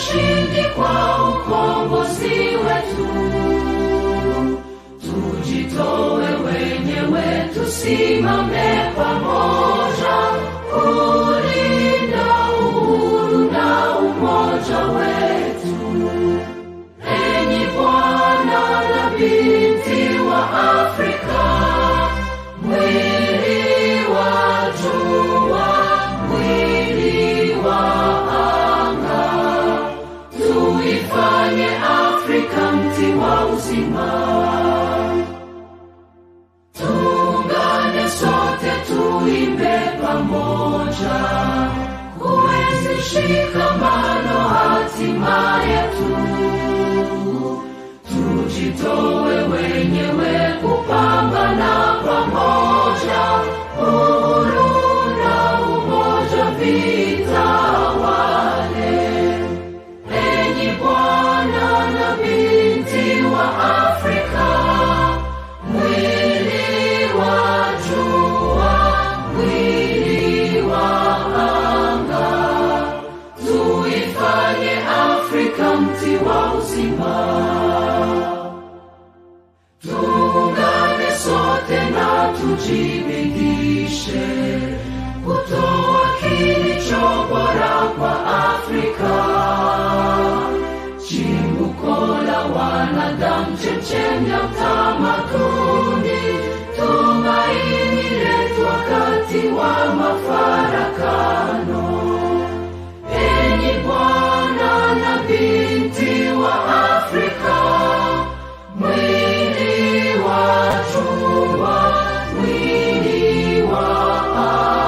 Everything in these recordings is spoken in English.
ushindi kwa ukombozi wetu. Tujitoe wenyewe, tusimame pamoja kulinda uhuru na umoja wetu. Enyi Bwana na binti wa Afrika, mwili wa jua, mwili wa anga, tuifanye Afrika mti wa uzima. Tuungane sote, tuimbe pamoja, kuenzi shikamano hatima yetu. Tujitoe wenyewe kupambana pamoja, uhuru na umoja vitawale. Enyi Bwana na binti wa Afrika, mwili wa jua, mwili wa anga, tuifanye Afrika mti wa uzima. Tuungane sote na tujibidishe kutoa kilicho bora kwa Afrika, chimbuko la wanadamu, chemchemi ya utamaduni, tumaini letu wakati wa mafarakano. Enyi Bwana na binti wa Afrika, mwili wa jua, mwili wa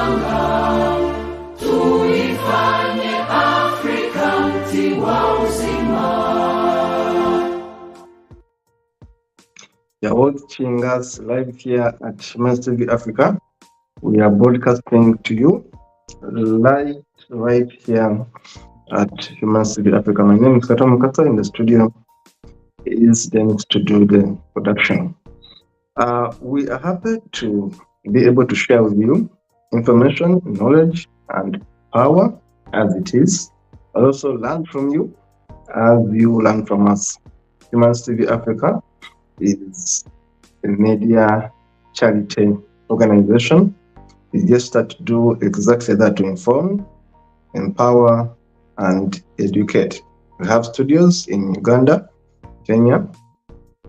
anga, tuifanye Afrika mti wa uzima. You're watching us live here at Humans TV Africa. We are broadcasting to you live right here at Humans TV Africa. My name is Kato Mukasa. In the studio is Dennis to do the production. We are happy to be able to share with you information, knowledge, and power as it is. I also learn from you as you learn from us. Humans TV Africa is a media charity organization. We just start to do exactly that, to inform, empower, and educate. We have studios in Uganda, Kenya,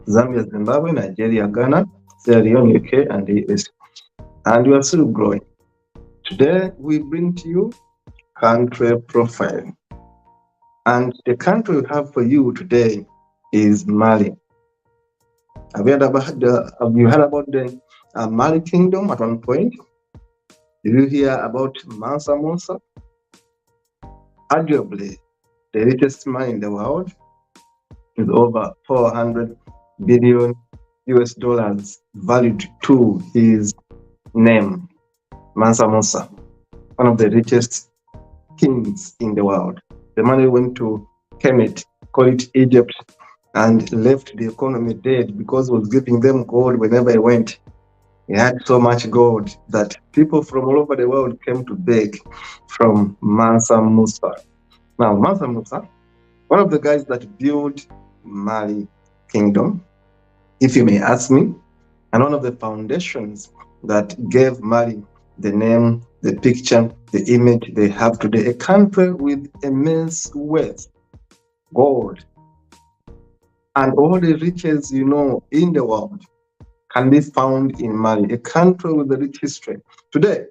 Zambia, Zimbabwe, Nigeria, Ghana, Sierra Leone, UK, and the US. And we are still growing. Today, we bring to you country profile. And the country we have for you today is Mali. Have you heard about the Mali Kingdom at one point? Did you hear about Mansa Musa? Arguably, the richest man in the world, with over 400 billion US dollars valued to his name, Mansa Musa, one of the richest kings in the world. The man who went to Kemet, call it Egypt, and left the economy dead because he was giving them gold whenever he went. He had so much gold that people from all over the world came to beg from Mansa Musa. Now, Mansa Musa, one of the guys that built Mali Kingdom, if you may ask me, and one of the foundations that gave Mali the name, the picture, the image they have today, a country with immense wealth, gold, and all the riches in the world can be found in Mali, a country with a rich history. Today,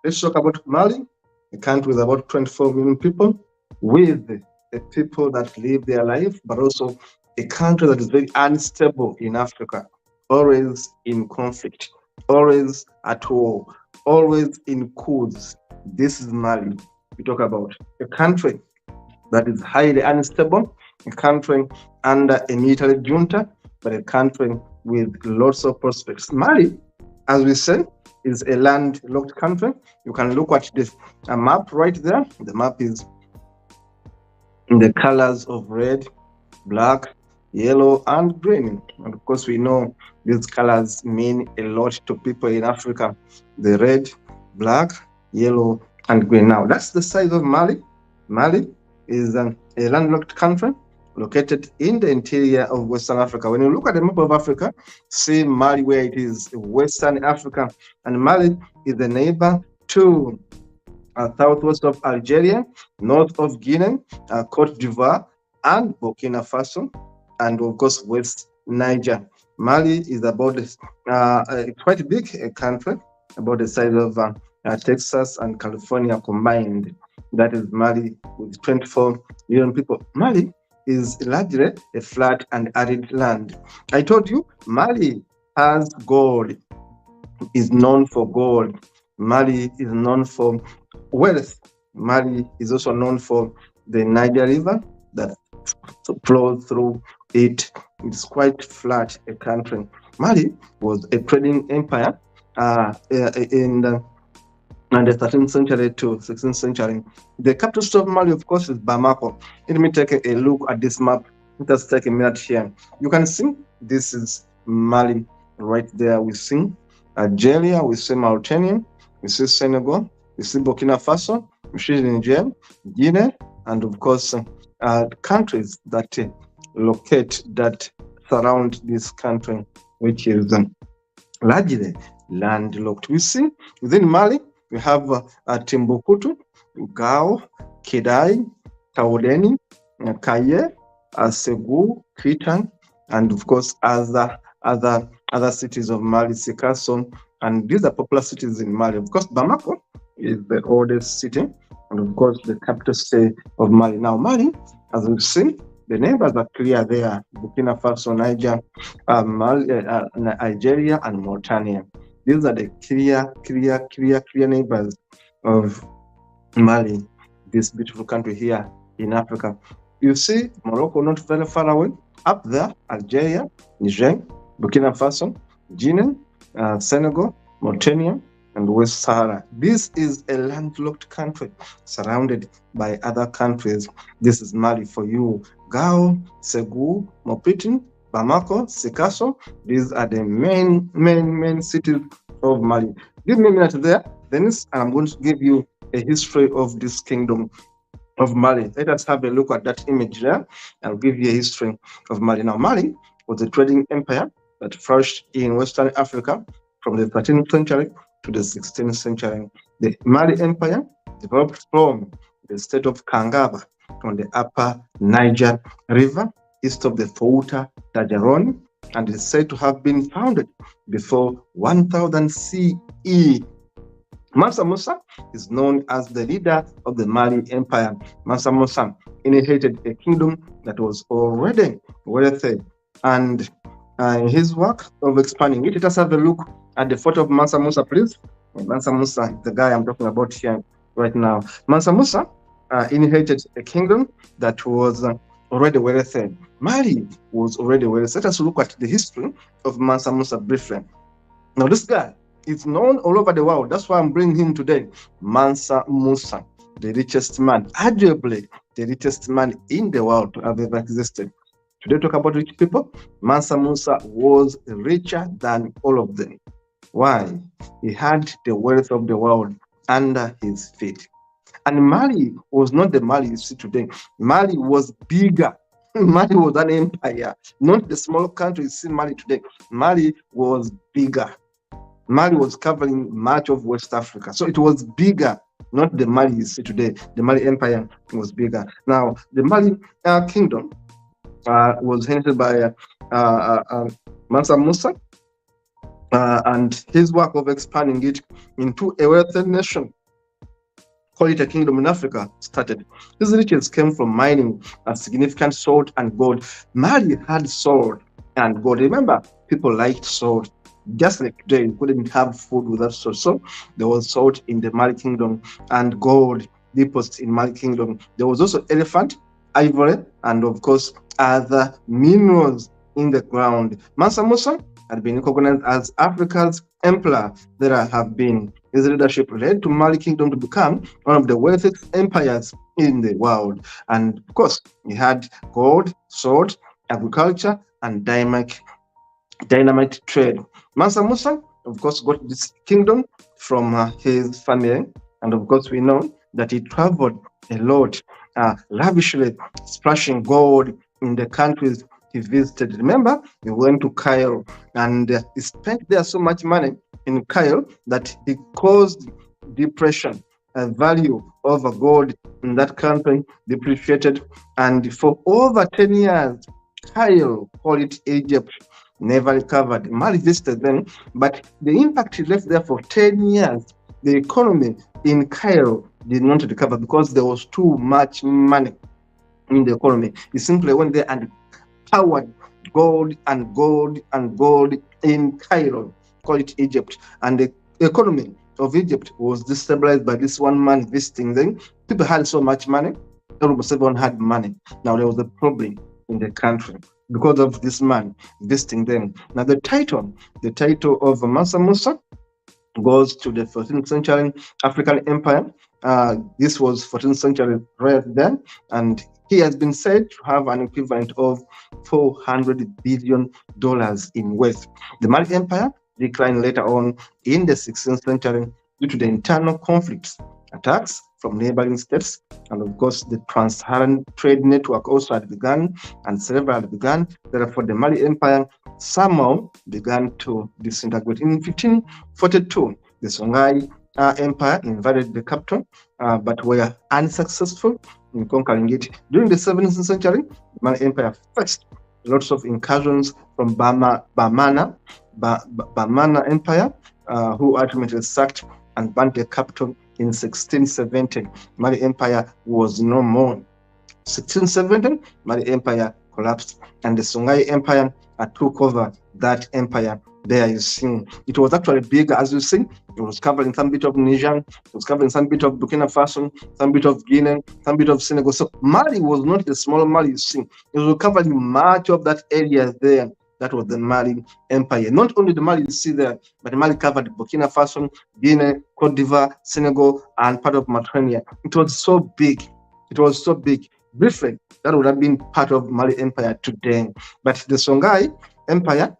let's talk about Mali, a country with about 24 million people, with the people that live their life, but also a country that is very unstable in Africa, always in conflict, always at war, always in coups. This is Mali. We talk about a country that is highly unstable, a country under a military junta, but a country with lots of prospects. Mali, as we say, is a landlocked country. You can look at this map right there. The map is in the colors of red, black, yellow, and green. And of course, we know these colors mean a lot to people in Africa. The red, black, yellow, and green. Now, that's the size of Mali. Mali is a landlocked country located in the interior of Western Africa. When you look at the map of Africa, see Mali where it is, Western Africa, and Mali is the neighbor to southwest of Algeria, north of Guinea, Cote d'Ivoire, and Burkina Faso, and of course West Niger. Mali is about quite a big country, about the size of Texas and California combined. That is Mali with 24 million people. Mali is largely a flat and arid land. I told you, Mali has gold, is known for gold. Mali is known for wealth. Mali is also known for the Niger River that flows through it. It's quite flat, a country. Mali was a trading empire in the 13th century to 16th century. The capital city of Mali, of course, is Bamako. Let me take a look at this map. Let us take a minute here. You can see this is Mali right there. We see Algeria, we see Mauritania, we see Senegal, we see Burkina Faso, we see Niger, Guinea, and of course countries that that surround this country, which is largely landlocked. We see within Mali we have Timbuktu, Gao, Kidai, Taoudeni, Kaye, Segou, Kitang, and of course other cities of Mali, Sikasso, and these are popular cities in Mali. Of course, Bamako is the oldest city, and of course the capital city of Mali. Now Mali, as we've seen, the neighbors are clear there: Burkina Faso, Niger, Algeria, and Mauritania. These are the clear neighbors of Mali, this beautiful country here in Africa. You see Morocco not very far away. Up there, Algeria, Niger, Burkina Faso, Guinea, Senegal, Mauritania, and West Sahara. This is a landlocked country surrounded by other countries. This is Mali for you. Gao, Segou, Mopiti, Bamako, Sikasso. These are the main cities of Mali. Give me a minute there, Dennis, and I'm going to give you a history of this kingdom of Mali. Let us have a look at that image there. I'll give you a history of Mali. Now, Mali was a trading empire that flourished in Western Africa from the 13th century to the 16th century. The Mali Empire developed from the state of Kangaba on the upper Niger River, east of the Fouta Dajaroni, and is said to have been founded before 1000 CE. Mansa Musa is known as the leader of the Mali Empire. Mansa Musa inherited a kingdom that was already wealthy, and in his work of expanding it, let us have a look at the photo of Mansa Musa, please. Mansa Musa is the guy I'm talking about here right now. Mansa Musa inherited a kingdom that was already wealthy. Mali was already wealthy. Let us look at the history of Mansa Musa briefly. Now, this guy is known all over the world. That's why I'm bringing him today. Mansa Musa, the richest man, arguably the richest man in the world to have ever existed. Today, talk about rich people. Mansa Musa was richer than all of them. Why? He had the wealth of the world under his feet. And Mali was not the Mali you see today. Mali was bigger. Mali was an empire, not the small country you see Mali today. Mali was bigger. Mali was covering much of West Africa. So it was bigger, not the Mali you see today. The Mali Empire was bigger. Now, the Mali kingdom was headed by Mansa Musa, and his work of expanding it into a wealthy nation, call it a kingdom in Africa, started. These riches came from mining a significant salt and gold. Mali had salt and gold. Remember, people liked salt. Just like today, you couldn't have food without salt. So there was salt in the Mali kingdom and gold deposits in Mali kingdom. There was also elephant, ivory, and of course, other minerals in the ground. Mansa Musa had been recognized as Africa's emperor. There have been his leadership led to Mali kingdom to become one of the wealthiest empires in the world. And of course, he had gold, salt, agriculture, and dynamic trade. Mansa Musa, of course, got this kingdom from his family. And of course, we know that he traveled a lot lavishly splashing gold in the countries he visited. Remember, he went to Cairo and he spent there so much money in Cairo that he caused depression. Value of gold in that country depreciated, and for over 10 years, Cairo, call it Egypt, never recovered. Mali visited them, but the impact he left there for 10 years, the economy in Cairo did not recover because there was too much money in the economy. He simply went there and powered gold and gold and gold in Cairo, call it Egypt. And the economy of Egypt was destabilized by this one man visiting them. People had so much money, almost everyone had money. Now there was a problem in the country because of this man visiting them. Now the title of Mansa Musa goes to the 14th century African empire. This was 14th century right then, and he has been said to have an equivalent of $400 billion in wealth. The Mali Empire declined later on in the 16th century due to the internal conflicts, attacks from neighboring states, and of course the Trans-Saharan trade network also had begun, and several had begun. Therefore, the Mali Empire somehow began to disintegrate. In 1542, the Songhai Empire invaded the capital, but were unsuccessful in conquering it. During the 17th century, the Mali Empire faced lots of incursions from Bamana Empire, who ultimately sacked and burned the capital in 1670. Mali Empire was no more. 1670, Mali Empire collapsed, and the Songhai Empire took over that empire. There you see, it was actually big, as you see. It was covering some bit of Niger, it was covering some bit of Burkina Faso, some bit of Guinea, some bit of Senegal. So Mali was not a small Mali, you see. It was covering much of that area there. That was the Mali Empire. Not only the Mali you see there, but the Mali covered Burkina Faso, Guinea, Cote d'Ivoire, Senegal, and part of Mauritania. It was so big. It was so big. Briefly, that would have been part of Mali Empire today. But the Songhai Empire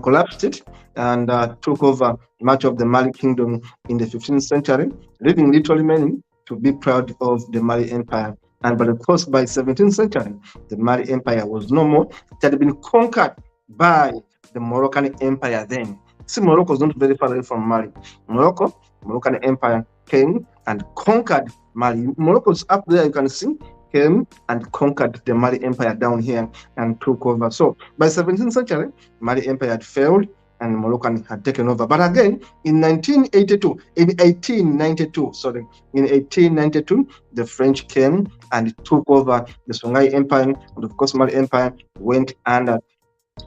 collapsed it and took over much of the Mali kingdom in the 15th century, leaving little remaining to be proud of the Mali Empire. And but of course, by 17th century, the Mali Empire was no more. It had been conquered by the Moroccan Empire then. See, Morocco was not very far away from Mali. Moroccan Empire came and conquered Mali. Morocco's up there, you can see, came and conquered the Mali Empire down here and took over. So by 17th century, Mali Empire had failed and Moroccan had taken over. But again, in 1892, the French came and took over the Songhai Empire, and of course, Mali Empire went under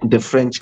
the French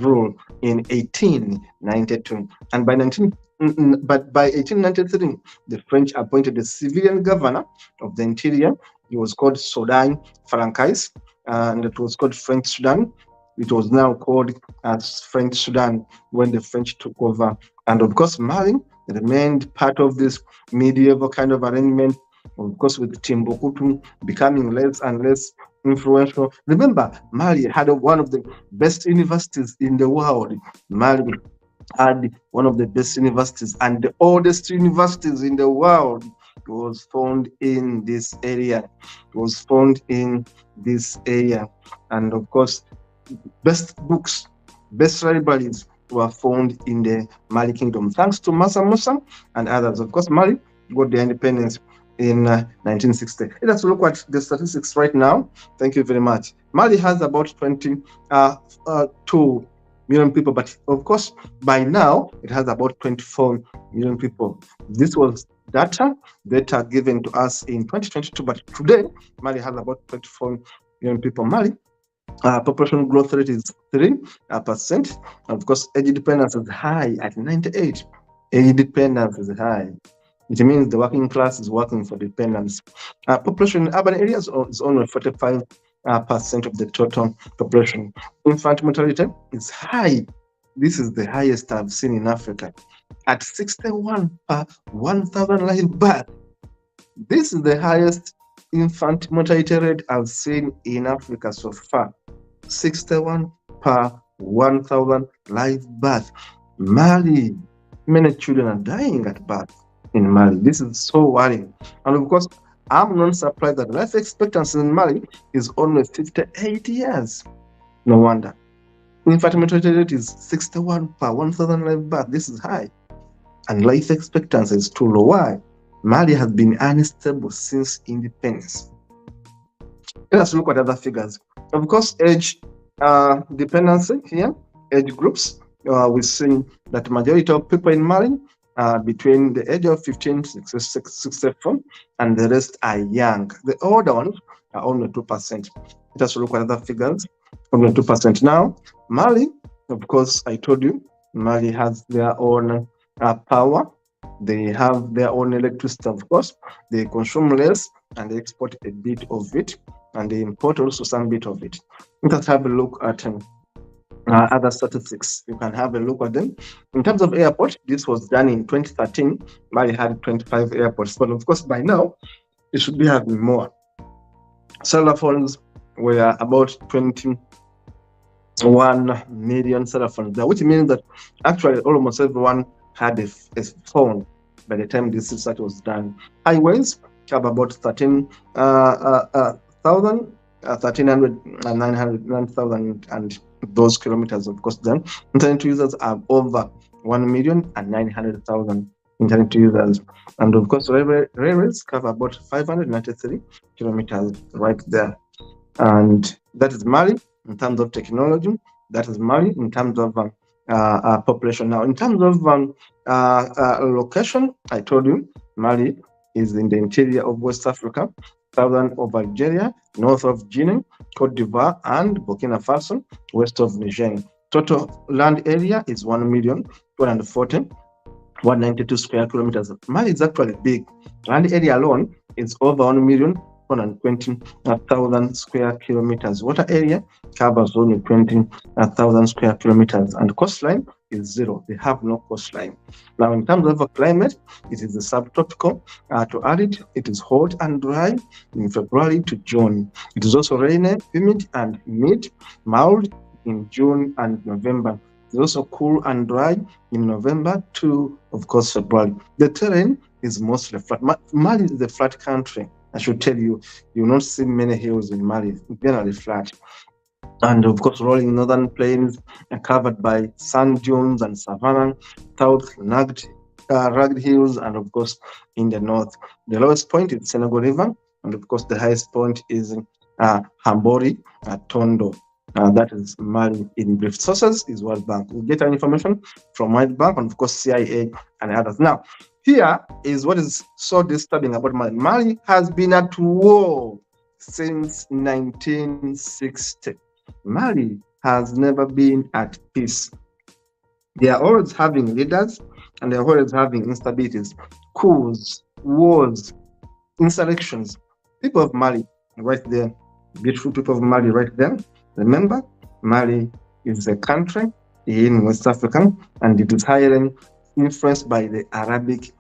rule in 1892. And by 1893, the French appointed the civilian governor of the interior. He was called Soudan Francais, and it was called French Sudan. It was now called as French Sudan when the French took over. And of course, Mali remained part of this medieval kind of arrangement, of course, with Timbuktu becoming less and less influential. Remember, Mali had one of the best universities in the world. Mali had one of the best universities, and the oldest universities in the world was found in this area. And of course, best books, best libraries were found in the Mali kingdom, thanks to Mansa Musa and others. Of course, Mali got their independence in 1960. Let's look at the statistics right now. Thank you very much. Mali has about 22 million people, but of course, by now, it has about 24 million people. This was data given to us in 2022, but today, Mali has about 24 million people. Mali population growth rate is 3%. Of course, age dependence is high at 98. Age dependence is high. It means the working class is working for dependence. Population in urban areas is only 45% of the total population. Infant mortality is high. This is the highest I've seen in Africa, at 61 per 1,000 live birth. This is the highest infant mortality rate I've seen in Africa so far. 61 per 1,000 live birth. Mali, many children are dying at birth in Mali. This is so worrying. And of course, I'm not surprised that life expectancy in Mali is only 58 years. No wonder. Infant mortality rate is 61 per 1,000 live birth. This is high. And life expectancy is too low. Why? Mali has been unstable since independence. Let us look at other figures. Of course, age dependency here, age groups. We see that majority of people in Mali are between the age of 15 to 64, and the rest are young. The older ones are only 2%. Let us look at other figures. Only 2%. Now, Mali, of course, I told you, Mali has their own power. They have their own electricity, of course. They consume less and they export a bit of it, and they import also some bit of it. Let us have a look at other statistics. You can have a look at them. In terms of airport, this was done in 2013. Mali had 25 airports, but of course, by now, it should be having more. Cellular phones were about 21 million cellular phones there, which means that actually almost everyone had a phone by the time this research was done. Highways have about 13,900 and 900,000 and those kilometers, of course. Then internet users are over 1,900,000 internet users, and of course railways cover about 593 kilometers right there. And that is Mali in terms of technology. That is Mali in terms of population. Now, in terms of location, I told you Mali is in the interior of West Africa, southern of Algeria, north of Guinea, Cote d'Ivoire, and Burkina Faso, west of Niger. Total land area is 1,240,192 square kilometers. Mali is actually big. Land area alone is over 1,120,000 square kilometers. Water area covers only 20,000 square kilometers, and coastline is zero. They have no coastline. Now, in terms of a climate, it is a subtropical to arid. It is hot and dry in February to June. It is also rainy, humid, and mild in June and November. It's also cool and dry in November to, of course, February. The terrain is mostly flat. Mali is a flat country. I should tell you, you will not see many hills in Mali. It's generally flat. And of course, rolling northern plains are covered by sand dunes and savanna, south rugged hills, and of course, in the north. The lowest point is Senegal River, and of course, the highest point is Hambori Tondo. That is Mali in brief. Sources is World Bank. We get our information from World Bank and of course CIA and others. Now, here is what is so disturbing about Mali. Mali has been at war since 1960. Mali has never been at peace. They are always having leaders and they are always having instabilities, coups, wars, insurrections. People of Mali, right there, beautiful people of Mali, right there. Remember, Mali is a country in West Africa, and it is highly influenced by the Arabic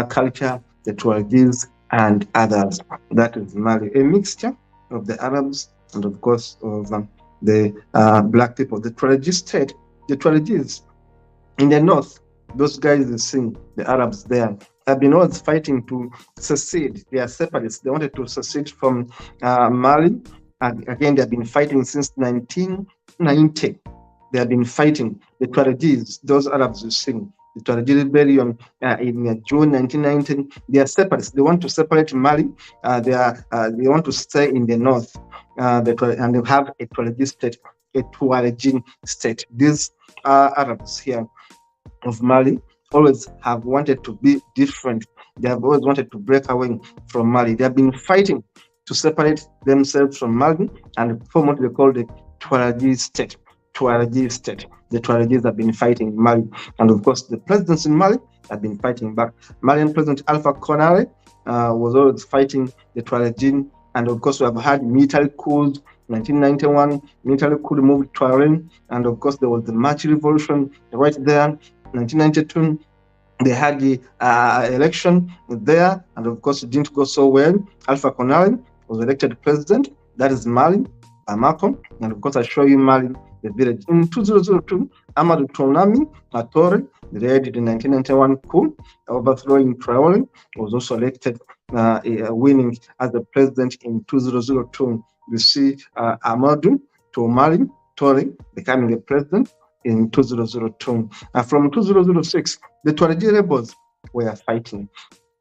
culture, the Tuaregs, and others. That is Mali, a mixture of the Arabs and, of course, of the black people. The Tuareg state, the Tuaregs in the north, those guys you see, the Arabs there, have been always fighting to secede. They are separatists. They wanted to secede from Mali. Again, they have been fighting since 1990. They have been fighting the Tuaregs, those Arabs you see, the Tuareg rebellion in June 1990. They are separatists. They want to separate Mali. They want to stay in the north, and they have a Tuareg state, a Tuareg state. These Arabs here of Mali always have wanted to be different. They have always wanted to break away from Mali. They have been fighting to separate themselves from Mali and form what they call the Tuareg state. Tuareg state. The Tuaregs have been fighting Mali, and of course, the presidents in Mali have been fighting back. Malian President Alpha Condé was always fighting the Tuareg, and of course, we have had military coups. 1991, military coup removed Tuareg, and of course, there was the March Revolution right there. 1992. They had the election there, and of course, it didn't go so well. Alpha Condé was elected president. That is Mali, Bamako, and of course, I show you Mali, the village. In 2002, Amadou Toumani Atore led the 1991 coup, overthrowing Traoré, was also elected, winning as the president in 2002. You see Amadou Toumani Touré becoming the president in 2002. From 2006, the Tuareg rebels were fighting,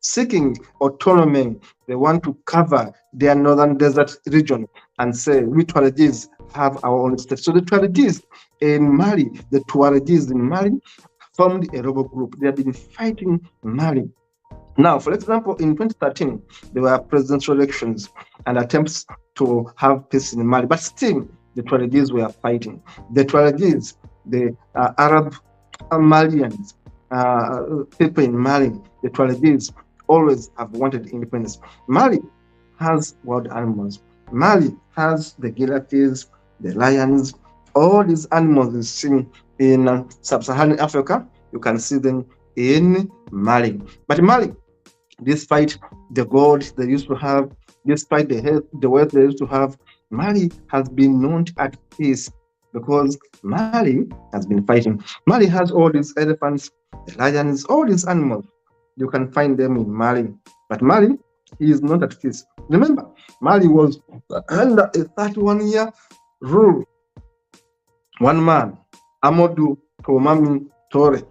seeking autonomy. They want to cover their northern desert region and say, we Tuaregis have our own state. So the Tuaregis in Mali, the Tuaregis in Mali formed a rebel group. They have been fighting Mali. Now, for example, in 2013, there were presidential elections and attempts to have peace in Mali, but still the Tuaregis were fighting. The Tuaregis, the Arab Malians, people in Mali, the Tuaregis always have wanted independence. Mali has wild animals. Mali has the giraffes, the lions, all these animals you see in sub-Saharan Africa. You can see them in Mali. But Mali, despite the gold they used to have, despite the wealth they used to have, Mali has been not at peace because Mali has been fighting. Mali has all these elephants, the lions, all these animals. You can find them in Mali. But Mali is not at peace. Remember, Mali was under a 31-year rule. One man, Amadou Toumani Touré.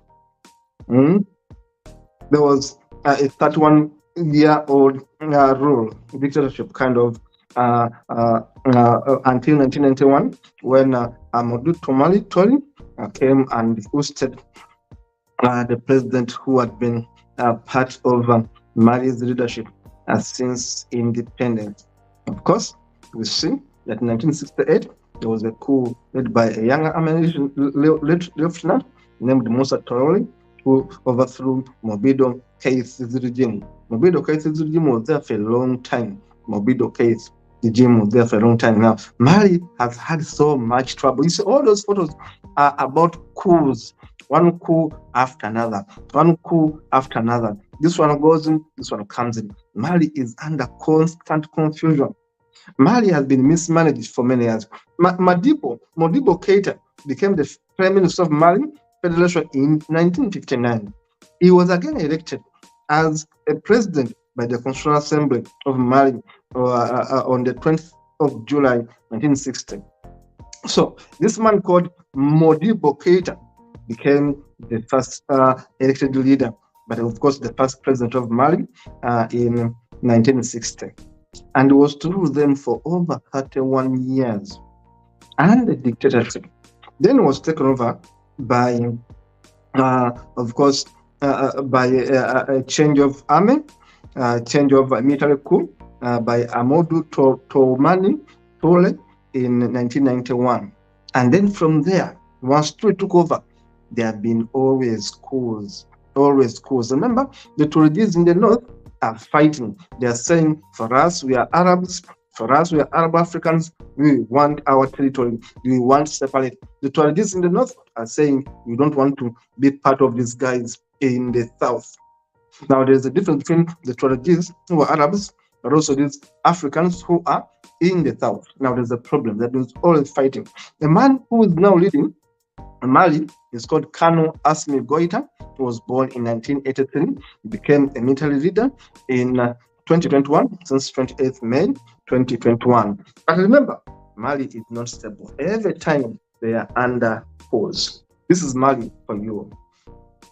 There was a 31-year-old rule, dictatorship kind of, until 1991, when Amadou Toumani Touré came and hosted the president who had been part of Mali's leadership since independence. Of course, we see that in 1968, there was a coup led by a young American lieutenant named Moussa Traoré, who overthrew Mobutu Keïta's regime. Mobutu Keïta's regime was there for a long time. Mobutu Keïta's regime was there for a long time. Now, Mali has had so much trouble. You see, all those photos are about coups, one coup after another, one coup after another. This one goes in, this one comes in. Mali is under constant confusion. Mali has been mismanaged for many years. Modibo Keïta became the Prime Minister of Mali Federation in 1959. He was again elected as a president by the Constitutional Assembly of Mali on the 20th of July 1960. So this man called Modibo Keïta became the first elected leader, but of course the first president of Mali in 1960. And was to rule them for over 31 years. And the dictatorship then was taken over by, of course, by a change of army, change of military coup by Amadou Toumani Touré in 1991. And then from there, once Touré took over, there have been always coups, always coups. Remember, the Tuaregis in the north are fighting. They are saying, for us, we are Arabs. For us, we are Arab Africans. We want our territory. We want to separate. The Tuaregis in the north are saying, we don't want to be part of these guys in the south. Now, there's a difference between the Tuaregis who are Arabs, but also these Africans who are in the south. Now, there's a problem. That means always fighting. The man who is now leading Mali is called Colonel Assimi Goïta. He was born in 1983. He became a military leader in 2021, since 28th May 2021. But remember, Mali is not stable. Every time they are under pause. This is Mali for you.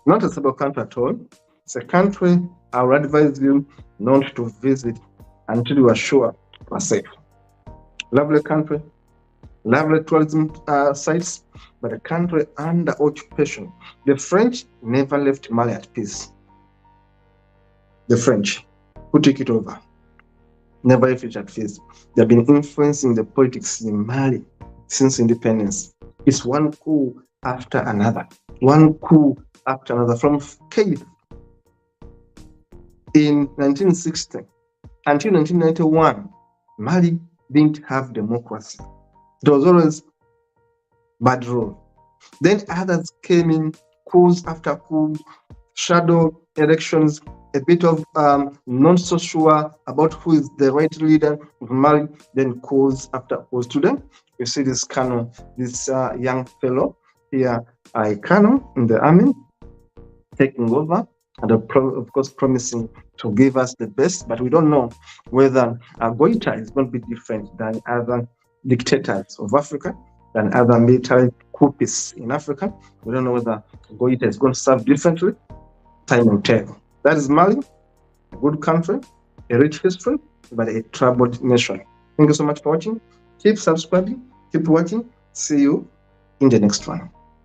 Not a stable country at all. It's a country I would advise you not to visit until you are sure you are safe. Lovely country, lovely tourism sites, but a country under occupation. The French never left Mali at peace. The French, who took it over, never left it at peace. They've been influencing the politics in Mali since independence. It's one coup after another, one coup after another. From Keïta in 1960 until 1991, Mali didn't have democracy. It was always bad rule. Then others came in, coups after coups, shadow elections, a bit of not so sure about who is the right leader of Mali, then coups after coups. Today, you see this Colonel, this young fellow here, Colonel in the army, taking over and of course promising to give us the best, but we don't know whether Goita is going to be different than other dictators of Africa, than other military coupists in Africa. We don't know whether Goita is going to serve differently. Time will tell. That is Mali, a good country, a rich history, but a troubled nation. Thank you so much for watching. Keep subscribing, keep watching. See you in the next one.